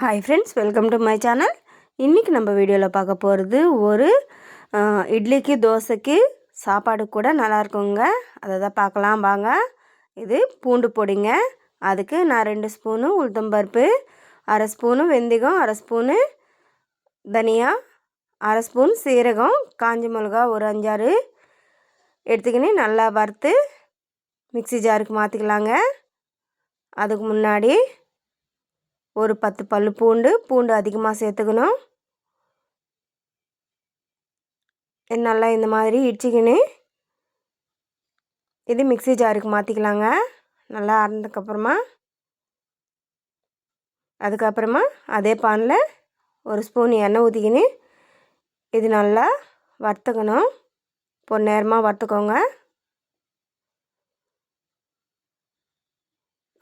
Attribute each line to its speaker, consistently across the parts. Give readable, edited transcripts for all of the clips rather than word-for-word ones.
Speaker 1: Hi friends, welcome to my channel. இன்றைக்கி நம்ம வீடியோவில் பார்க்க போகிறது ஒரு இட்லிக்கு தோசைக்கு சாப்பாடு கூட நல்லாயிருக்குங்க. அதை தான் பார்க்கலாம் வாங்க. இது பூண்டு பொடிங்க. அதுக்கு நான் 2 ஸ்பூனு உளுத்தம்பருப்பு, 1/2 ஸ்பூனு வெந்தயம், 1/2 ஸ்பூனு தனியா, 1/2 ஸ்பூன் சீரகம், காஞ்ச மிளகா ஒரு 5-6 எடுத்துக்கின்னு நல்லா வறுத்து மிக்ஸி ஜாருக்கு மாற்றிக்கலாங்க. அதுக்கு முன்னாடி ஒரு 10 பல்லு பூண்டு அதிகமாக சேர்த்துக்கணும். நல்லா இந்த மாதிரி இடிச்சிக்கின்னு இது மிக்ஸி ஜாருக்கு மாற்றிக்கலாங்க. நல்லா அரைந்ததுக்கப்புறமா அதுக்கப்புறமா அதே பானில் ஒரு ஸ்பூன் எண்ணெய் ஊற்றிக்கின்னு இது நல்லா வறுத்துக்கணும். பொன்னிறமாக வறுத்துக்கோங்க.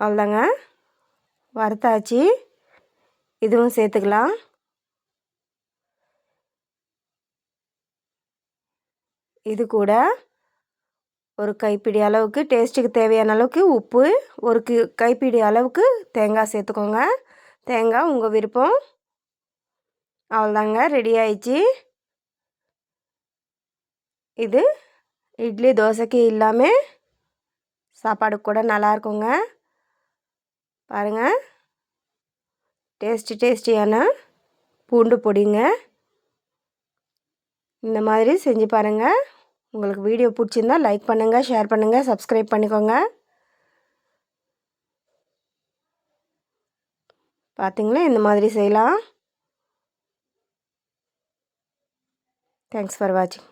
Speaker 1: அவ்வளோதாங்க, வறுத்தாச்சு. இதுவும் சேர்த்துக்கலாம். இது கூட ஒரு கைப்பிடி அளவுக்கு டேஸ்ட்டுக்கு தேவையான அளவுக்கு உப்பு, ஒரு கைப்பிடி அளவுக்கு தேங்காய் சேர்த்துக்கோங்க. தேங்காய் உங்கள் விருப்பம். அவ்வளோதாங்க, ரெடி ஆயிடுச்சு. இது இட்லி தோசைக்கு இல்லாமல் சாப்பாடு கூட நல்லாயிருக்குங்க. பாருங்கள், டேஸ்டியான பூண்டு பொடிங்க. இந்த மாதிரி செஞ்சு பாருங்கள். உங்களுக்கு வீடியோ பிடிச்சிருந்தா லைக் பண்ணுங்கள், ஷேர் பண்ணுங்கள், சப்ஸ்கிரைப் பண்ணிக்கோங்க. பார்த்தீங்களா, இந்த மாதிரி செய்யலாம். தேங்க்ஸ் ஃபார் வாட்சிங்.